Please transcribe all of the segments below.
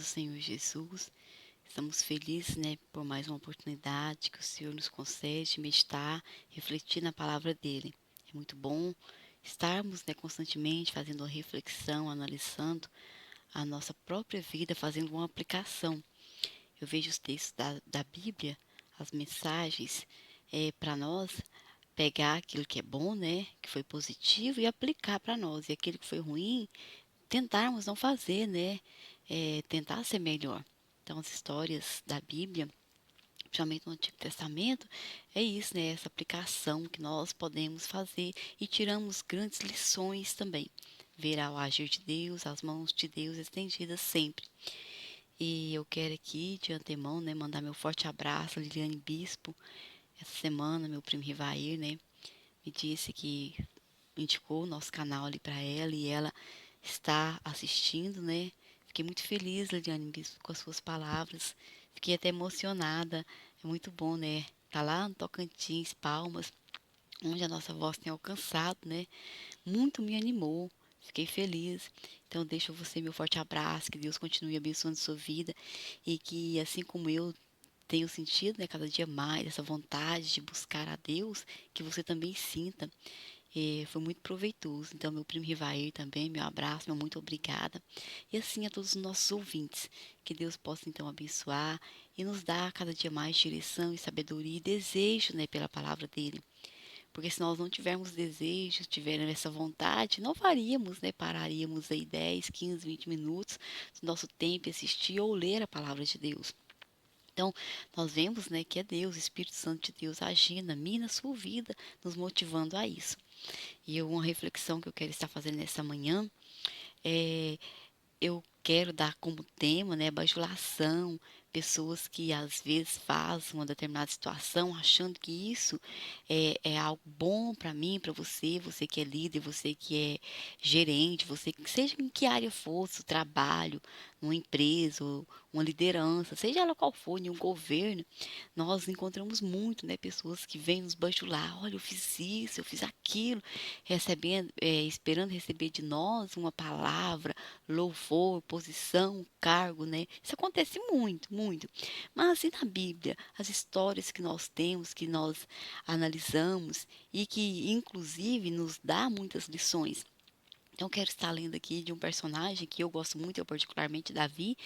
do Senhor Jesus. Estamos felizes, né, por mais uma oportunidade que o Senhor nos concede de meditar, refletir na palavra dele. É muito bom estarmos, né, constantemente fazendo uma reflexão, analisando a nossa própria vida, fazendo uma aplicação. Eu vejo os textos da Bíblia, as mensagens, para nós pegar aquilo que é bom, né, que foi positivo e aplicar para nós. E aquilo que foi ruim, tentarmos não fazer, né? Tentar ser melhor. Então, as histórias da Bíblia, principalmente no Antigo Testamento, é isso, né? Essa aplicação que nós podemos fazer e tiramos grandes lições também. Ver ao agir de Deus, as mãos de Deus estendidas sempre. E eu quero aqui, de antemão, né, mandar meu forte abraço a Liliane Bispo. Essa semana, meu primo Rivair, né, me disse que indicou o nosso canal ali para ela e ela está assistindo, né? Fiquei muito feliz, Liliane, com as suas palavras. Fiquei até emocionada. É muito bom, né? Tá lá no Tocantins, Palmas, onde a nossa voz tem alcançado, né? Muito me animou. Fiquei feliz. Então, deixo você meu forte abraço. Que Deus continue abençoando sua vida e que, assim como eu tenho sentido, né, cada dia mais essa vontade de buscar a Deus, que você também sinta. Foi muito proveitoso. Então, meu primo Rivair também, meu abraço, meu muito obrigada. E assim a todos os nossos ouvintes. Que Deus possa então abençoar e nos dar cada dia mais direção e sabedoria e desejo, né, pela palavra dele. Porque se nós não tivermos desejo, tivermos essa vontade, não faríamos, né? Pararíamos aí 10, 15, 20 minutos do nosso tempo e assistir ou ler a palavra de Deus. Então, nós vemos, né, que é Deus, o Espírito Santo de Deus agindo na minha e na sua vida, nos motivando a isso. E uma reflexão que eu quero estar fazendo nessa manhã é eu quero dar como tema, né, bajulação, pessoas que às vezes fazem uma determinada situação achando que isso é algo bom para mim, para você, você que é líder, você que é gerente, você que seja em que área fosse, o trabalho, uma empresa, ou uma liderança, seja ela qual for, em um governo, nós encontramos muito, né, pessoas que vêm nos bajular, olha, eu fiz isso, eu fiz aquilo, recebendo, esperando receber de nós uma palavra, louvor, posição, cargo, né? Isso acontece muito, muito. Mas e na Bíblia, as histórias que nós temos, que nós analisamos e que inclusive nos dá muitas lições. Então, eu quero estar lendo aqui de um personagem que eu gosto muito, eu particularmente Davi,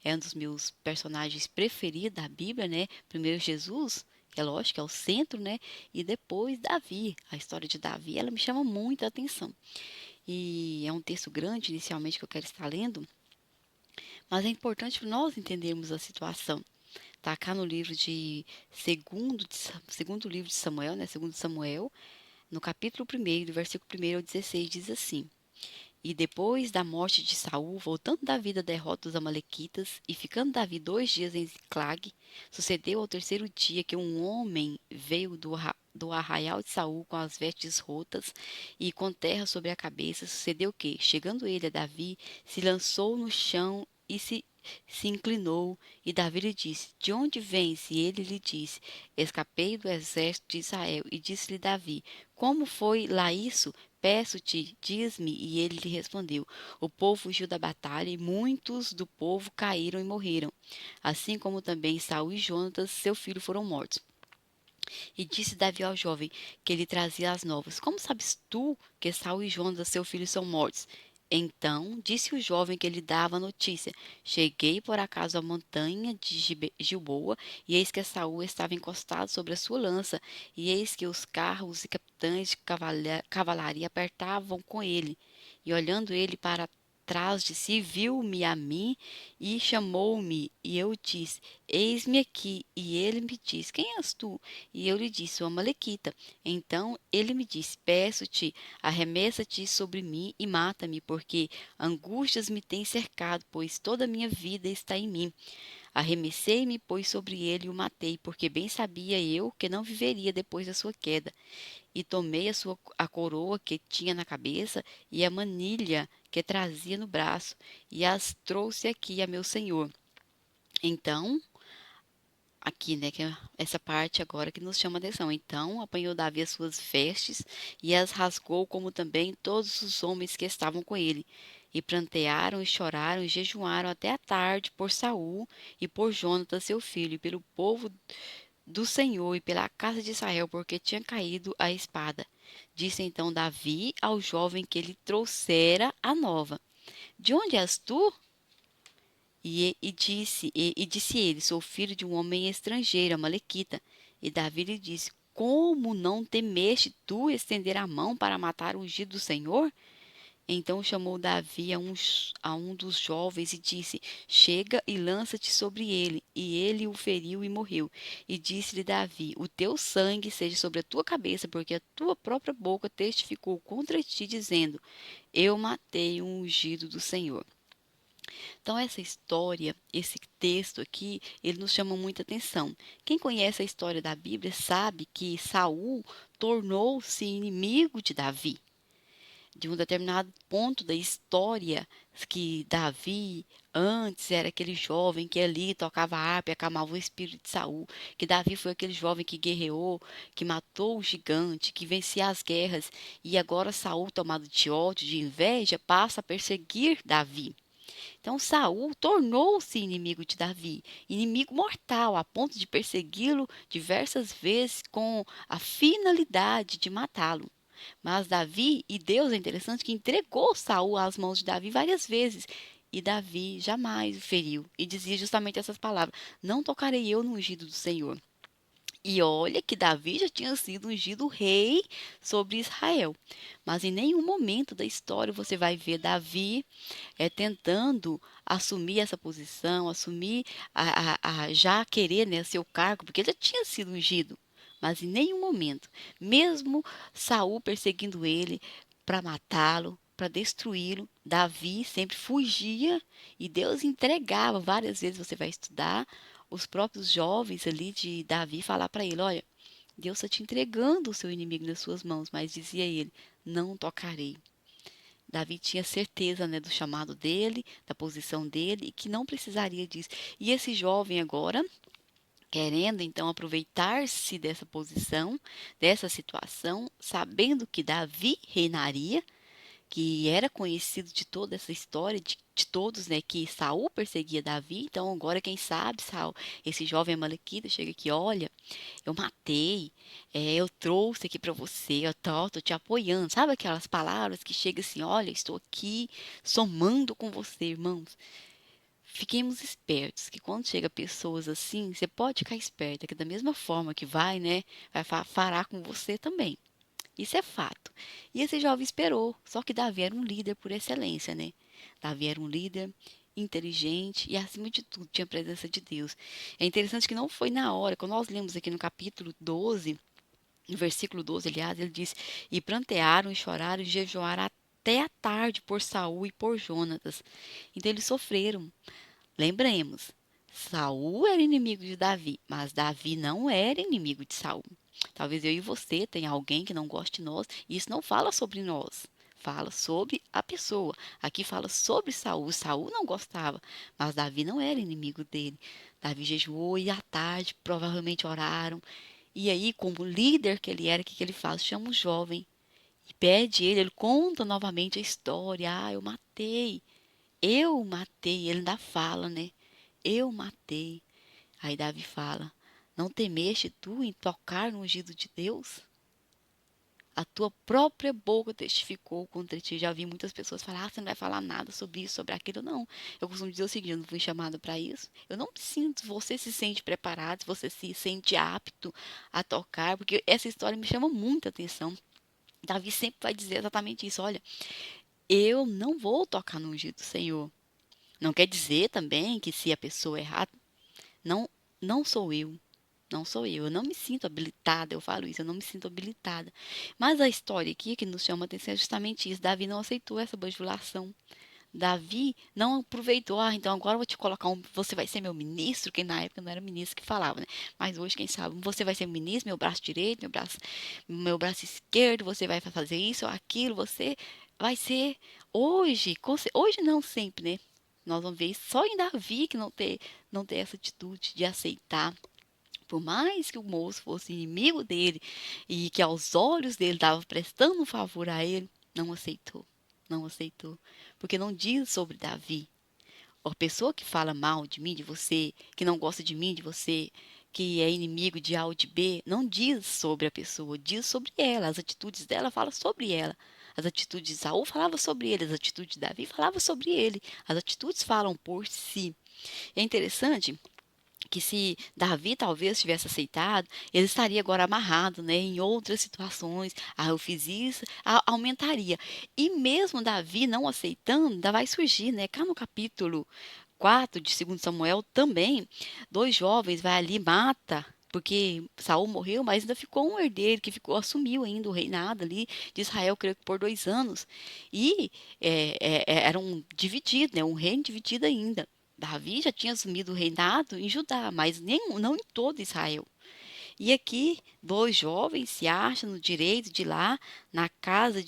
é um dos meus personagens preferidos da Bíblia, né? Primeiro Jesus, que é lógico, é o centro, né? E depois Davi. A história de Davi, ela me chama muito a atenção. E é um texto grande, inicialmente, que eu quero estar lendo, mas é importante nós entendermos a situação. Tá cá no livro de segundo livro de Samuel, né? Segundo Samuel, no capítulo 1, do versículo 1 ao 16, diz assim: E depois da morte de Saul, voltando Davi da derrota dos amalequitas, e ficando Davi 2 dias em Ziclag, sucedeu ao terceiro dia que um homem veio do arraial de Saul com as vestes rotas e com terra sobre a cabeça. Sucedeu que, chegando ele a Davi, se lançou no chão e se inclinou, e Davi lhe disse: De onde vens? E ele lhe disse: Escapei do exército de Israel. E disse-lhe Davi: Como foi lá isso? Peço-te, diz-me. E ele lhe respondeu: O povo fugiu da batalha e muitos do povo caíram e morreram, assim como também Saul e Jonatas, seu filho, foram mortos. E disse Davi ao jovem que lhe trazia as novas: Como sabes tu que Saul e Jonatas, seu filho, são mortos? Então disse o jovem que lhe dava a notícia: Cheguei por acaso à montanha de Gilboa, e eis que Saul estava encostado sobre a sua lança, e eis que os carros e capitães de cavalaria apertavam com ele. E olhando ele para trás de si, viu-me a mim e chamou-me, e eu disse: Eis-me aqui. E ele me disse: Quem és tu? E eu lhe disse: Sou Amalequita. Então ele me disse: Peço-te, arremessa-te sobre mim e mata-me, porque angústias me têm cercado, pois toda a minha vida está em mim. Arremessei-me, pois, sobre ele e o matei, porque bem sabia eu que não viveria depois da sua queda. E tomei a coroa que tinha na cabeça e a manilha que trazia no braço, e as trouxe aqui a meu senhor. Então, aqui, né, que é essa parte agora que nos chama a atenção. Então, apanhou Davi as suas vestes e as rasgou, como também todos os homens que estavam com ele. E prantearam e choraram e jejuaram até a tarde por Saul e por Jonatas seu filho, e pelo povo do Senhor e pela casa de Israel, porque tinha caído a espada. Disse então Davi ao jovem que lhe trouxera a nova: De onde és tu? E disse ele: Sou filho de um homem estrangeiro, amalequita. E Davi lhe disse: Como não temeste tu estender a mão para matar o ungido do Senhor? Então chamou Davi a um dos jovens e disse: Chega e lança-te sobre ele. E ele o feriu e morreu. E disse-lhe Davi: O teu sangue seja sobre a tua cabeça, porque a tua própria boca testificou contra ti, dizendo: Eu matei o ungido do Senhor. Então, essa história, esse texto aqui, ele nos chama muita atenção. Quem conhece a história da Bíblia sabe que Saul tornou-se inimigo de Davi. De um determinado ponto da história, que Davi antes era aquele jovem que ali tocava harpa e acalmava o espírito de Saul, que Davi foi aquele jovem que guerreou, que matou o gigante, que vencia as guerras, e agora Saul, tomado de ódio, de inveja, passa a perseguir Davi. Então Saul tornou-se inimigo de Davi, inimigo mortal, a ponto de persegui-lo diversas vezes com a finalidade de matá-lo. Mas Davi e Deus é interessante que entregou Saul às mãos de Davi várias vezes. E Davi jamais o feriu. E dizia justamente essas palavras: Não tocarei eu no ungido do Senhor. E olha que Davi já tinha sido ungido rei sobre Israel. Mas em nenhum momento da história você vai ver Davi tentando assumir essa posição, assumir, já querer, né, seu cargo, porque ele já tinha sido ungido. Mas em nenhum momento, mesmo Saul perseguindo ele para matá-lo, para destruí-lo, Davi sempre fugia e Deus entregava várias vezes. Você vai estudar os próprios jovens ali de Davi falar para ele: Olha, Deus está te entregando o seu inimigo nas suas mãos, mas dizia ele: Não tocarei. Davi tinha certeza, né, do chamado dele, da posição dele, e que não precisaria disso. E esse jovem agora, querendo então aproveitar-se dessa posição, dessa situação, sabendo que Davi reinaria, que era conhecido de toda essa história, de todos, né, que Saul perseguia Davi. Então agora, quem sabe, Saul, esse jovem amalequita chega aqui: Olha, eu matei, eu trouxe aqui para você, eu tô te apoiando. Sabe aquelas palavras que chegam assim: Olha, estou aqui somando com você, irmãos. Fiquemos espertos, que quando chega pessoas assim, você pode ficar esperta, que da mesma forma que vai, né, vai fará com você também. Isso é fato. E esse jovem esperou, só que Davi era um líder por excelência, né? Davi era um líder inteligente e, acima de tudo, tinha a presença de Deus. É interessante que não foi na hora, quando nós lemos aqui no capítulo 12, no versículo 12, aliás, ele diz: E prantearam e choraram e jejuaram até a tarde por Saul e por Jonatas. Então eles sofreram. Lembremos, Saul era inimigo de Davi, mas Davi não era inimigo de Saul. Talvez eu e você tenha alguém que não goste de nós, e isso não fala sobre nós. Fala sobre a pessoa. Aqui fala sobre Saul. Saul não gostava, mas Davi não era inimigo dele. Davi jejuou e à tarde provavelmente oraram. E aí, como líder que ele era, o que que ele faz? Chama o jovem e pede ele conta novamente a história. Ah, eu matei. Ele ainda fala, né? Eu matei. Aí Davi fala: Não temeste tu em tocar no ungido de Deus? A tua própria boca testificou contra ti. Já vi muitas pessoas falar: você não vai falar nada sobre isso, sobre aquilo. Não. Eu costumo dizer o seguinte: eu não fui chamada para isso. Eu não me sinto. Você se sente preparado, você se sente apto a tocar, porque essa história me chama muita atenção. Davi sempre vai dizer exatamente isso: Olha, eu não vou tocar no ungido do Senhor. Não quer dizer também que se a pessoa errar, não, não sou eu. Não sou eu. Eu não me sinto habilitada. Eu falo isso, eu não me sinto habilitada. Mas a história aqui que nos chama a atenção é justamente isso. Davi não aceitou essa bajulação. Davi não aproveitou. Ah, então agora eu vou te colocar você vai ser meu ministro, que na época não era ministro que falava, né? Mas hoje, quem sabe, você vai ser ministro, meu braço direito, meu braço esquerdo, você vai fazer isso ou aquilo, você vai ser hoje, hoje não sempre, né? Nós vamos ver só em Davi que não ter essa atitude de aceitar. Por mais que o moço fosse inimigo dele e que aos olhos dele estava prestando um favor a ele, não aceitou. Não aceitou. Porque não diz sobre Davi. A pessoa que fala mal de mim, de você, que não gosta de mim, de você, que é inimigo de A ou de B, não diz sobre a pessoa, diz sobre ela. As atitudes dela falam sobre ela. As atitudes de Saul falavam sobre ele, as atitudes de Davi falavam sobre ele. As atitudes falam por si. É interessante que se Davi talvez tivesse aceitado, ele estaria agora amarrado, né, em outras situações. Ah, eu fiz isso, aumentaria. E mesmo Davi não aceitando, ainda vai surgir, né, cá no capítulo 4 de 2 Samuel também, dois jovens vai ali e mata, porque Saul morreu, mas ainda ficou um herdeiro que ficou, assumiu ainda o reinado ali de Israel, creio que por 2 anos. E eram divididos, né, um reino dividido ainda. Davi já tinha assumido o reinado em Judá, mas não em todo Israel. E aqui, dois jovens se acham no direito de ir lá na casa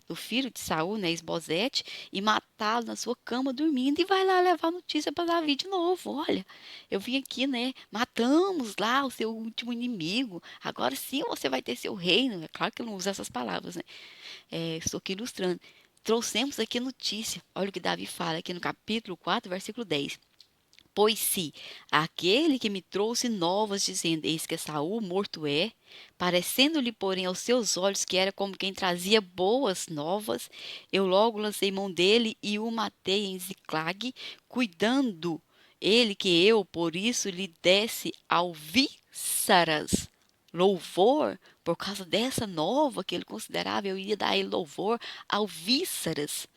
do filho de Saul, né, Esbozete, e matá-lo na sua cama dormindo, e vai lá levar notícia para Davi de novo. Olha, eu vim aqui, né, matamos lá o seu último inimigo, agora sim você vai ter seu reino. É claro que eu não uso essas palavras, né? Estou aqui ilustrando. Trouxemos aqui a notícia. Olha o que Davi fala aqui no capítulo 4, versículo 10. Pois se aquele que me trouxe novas, dizendo, eis que Saul morto é, parecendo-lhe, porém, aos seus olhos que era como quem trazia boas novas, eu logo lancei mão dele e o matei em Ziclag, cuidando ele que eu, por isso, lhe desse alvíçaras, louvor, por causa dessa nova que ele considerava, eu iria dar a ele louvor, alvíçaras.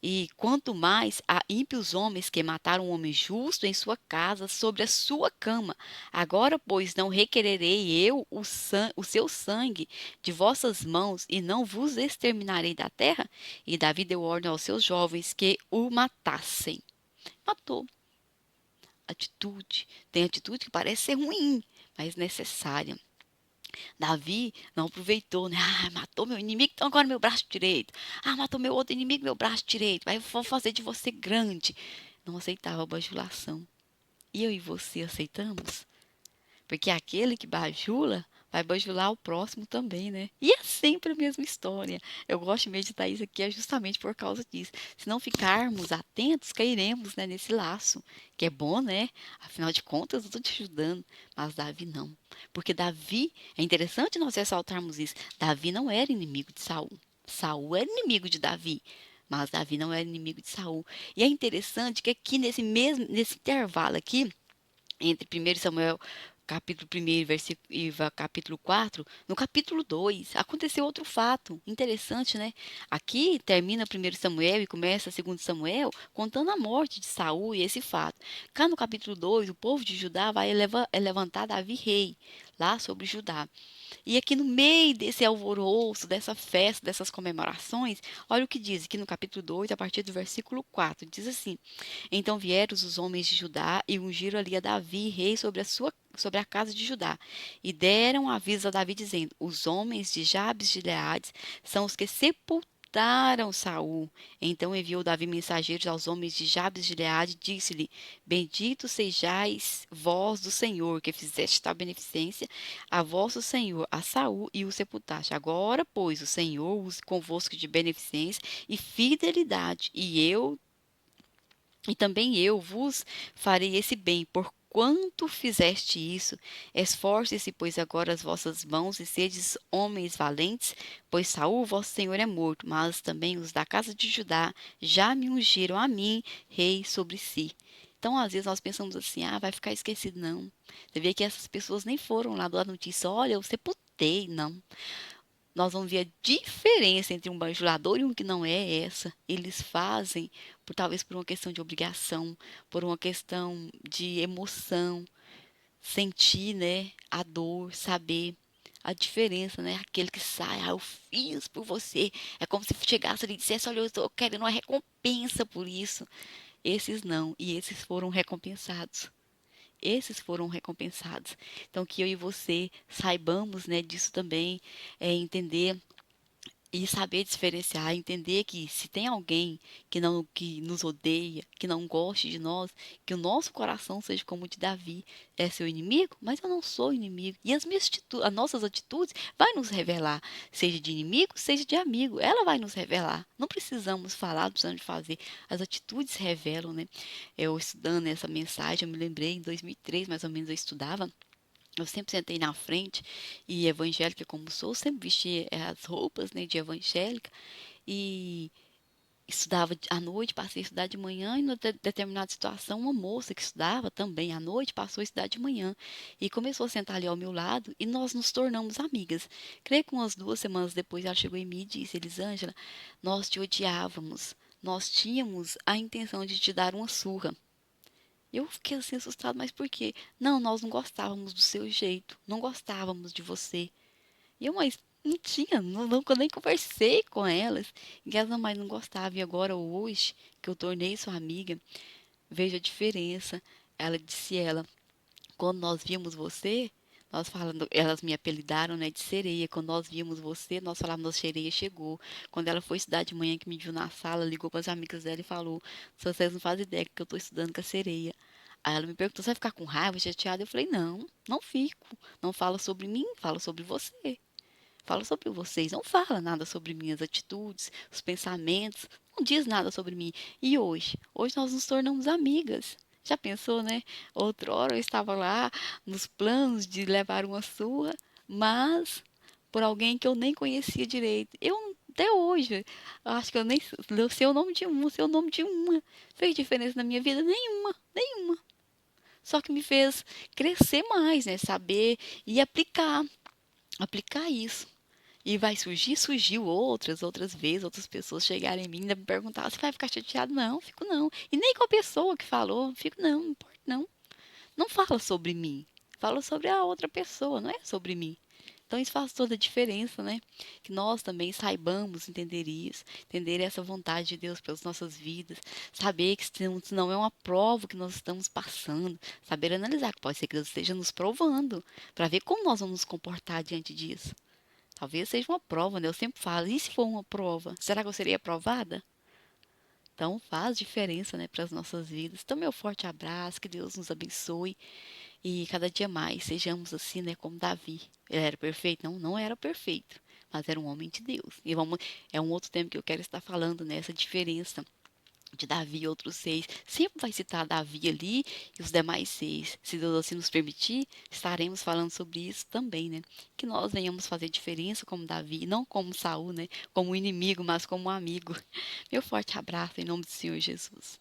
E quanto mais a ímpios homens que mataram um homem justo em sua casa, sobre a sua cama. Agora, pois, não requererei eu o seu sangue de vossas mãos, e não vos exterminarei da terra? E Davi deu ordem aos seus jovens que o matassem. Matou. Atitude. Tem atitude que parece ser ruim, mas necessária. Davi não aproveitou, né? Ah, matou meu inimigo, então agora meu braço direito. Ah, matou meu outro inimigo, meu braço direito. Vai, eu vou fazer de você grande. Não aceitava a bajulação. E eu e você aceitamos? Porque aquele que bajula vai bajular o próximo também, né? E é sempre a mesma história. Eu gosto de meditar isso aqui é justamente por causa disso. Se não ficarmos atentos, cairemos, né, nesse laço. Que é bom, né? Afinal de contas, eu estou te ajudando. Mas Davi não. Porque Davi, é interessante nós ressaltarmos isso. Davi não era inimigo de Saul. Saul era inimigo de Davi. Mas Davi não era inimigo de Saul. E é interessante que aqui nesse intervalo aqui, entre 1 Samuel capítulo 1 versículo, e capítulo 4, no capítulo 2 aconteceu outro fato interessante, né? Aqui termina 1 Samuel e começa 2 Samuel contando a morte de Saul e esse fato. Cá no capítulo 2 o povo de Judá vai levantar Davi rei lá sobre Judá. E aqui no meio desse alvoroço, dessa festa, dessas comemorações, olha o que diz aqui no capítulo 2 a partir do versículo 4, diz assim: Então vieram os homens de Judá e ungiram ali a Davi, rei sobre a casa de Judá. E deram aviso a Davi, dizendo: Os homens de Jabes de Gileade são os que sepultaram Saul. Então enviou Davi mensageiros aos homens de Jabes de Gileade e disse-lhe: Bendito sejais vós do Senhor, que fizeste tal beneficência a vosso Senhor, a Saul, e o sepultaste. Agora, pois, o Senhor use convosco de beneficência e fidelidade, e também eu vos farei esse bem, porquanto fizeste isso. Esforce-se, pois, agora as vossas mãos e sedes homens valentes, pois Saul, vosso senhor, é morto, mas também os da casa de Judá já me ungiram a mim, rei sobre si. Então, às vezes, nós pensamos assim, ah, vai ficar esquecido, não. Você vê que essas pessoas nem foram lá dar notícia, olha, eu sepultei, não. Nós vamos ver a diferença entre um bajulador e um que não é essa. Eles fazem, talvez por uma questão de obrigação, por uma questão de emoção, sentir, né, a dor, saber a diferença, né? Aquele que sai, ah, eu fiz por você. É como se chegasse ali e dissesse, olha, eu estou querendo uma recompensa por isso. Esses não, e esses foram recompensados. Esses foram recompensados. Então, que eu e você saibamos, né, disso também, entender E saber diferenciar, entender que se tem alguém que nos odeia, que não goste de nós, que o nosso coração seja como o de Davi, é seu inimigo, mas eu não sou inimigo. E as nossas atitudes vai nos revelar, seja de inimigo, seja de amigo. Ela vai nos revelar. Não precisamos falar, não precisamos de fazer. As atitudes revelam, né? Eu estudando essa mensagem, eu me lembrei em 2003, mais ou menos, eu estudava. Eu sempre sentei na frente e evangélica como sou, sempre vesti as roupas, né, de evangélica e estudava à noite, passei a estudar de manhã e, em determinada situação, uma moça que estudava também à noite passou a estudar de manhã e começou a sentar ali ao meu lado e nós nos tornamos amigas. Creio que umas 2 semanas depois ela chegou em mim e disse: Elisângela, nós te odiávamos, nós tínhamos a intenção de te dar uma surra. Eu fiquei assim assustado, mas por quê? Não, nós não gostávamos do seu jeito, não gostávamos de você. E eu, mas não tinha, eu nem conversei com elas. E elas não, mas não gostavam. E agora, hoje, que eu tornei sua amiga, vejo a diferença. Ela disse, quando nós vimos você, nós falando, elas me apelidaram, né, de sereia. Quando nós vimos você, nós falávamos, nossa, sereia chegou. Quando ela foi estudar de manhã, que me viu na sala, ligou para as amigas dela e falou, se vocês não fazem ideia que eu estou estudando com a sereia. Aí ela me perguntou, você vai ficar com raiva, chateada? Eu falei, não, não fico. Não fala sobre mim, fala sobre você. Fala sobre vocês, não fala nada sobre minhas atitudes, os pensamentos, não diz nada sobre mim. E hoje? Hoje nós nos tornamos amigas. Já pensou, né? Outrora eu estava lá nos planos de levar uma surra, mas por alguém que eu nem conhecia direito. Eu até hoje, acho que eu nem sei o nome de uma, sei o nome de uma. Fez diferença na minha vida? Nenhuma, nenhuma. Só que me fez crescer mais, né? Saber e aplicar isso. E vai surgir, surgiu outras vezes, outras pessoas chegarem em mim e ainda me perguntar, você vai ficar chateado? Não, fico não. E nem com a pessoa que falou, fico não, não importa não. Não fala sobre mim, fala sobre a outra pessoa, não é sobre mim. Então isso faz toda a diferença, né? Que nós também saibamos entender isso, entender essa vontade de Deus pelas nossas vidas, saber que se não é uma prova que nós estamos passando, saber analisar que pode ser que Deus esteja nos provando, para ver como nós vamos nos comportar diante disso. Talvez seja uma prova, né? Eu sempre falo, e se for uma prova? Será que eu seria aprovada? Então faz diferença, né, para as nossas vidas. Então, meu forte abraço, que Deus nos abençoe e cada dia mais sejamos assim, né, como Davi. Ele era perfeito? Não, não era perfeito, mas era um homem de Deus. E é um outro tema que eu quero estar falando, né, essa diferença de Davi e outros 6. Sempre vai citar Davi ali e os demais 6. Se Deus assim nos permitir, estaremos falando sobre isso também, né? Que nós venhamos fazer diferença como Davi, não como Saul, né? Como inimigo, mas como amigo. Meu forte abraço em nome do Senhor Jesus.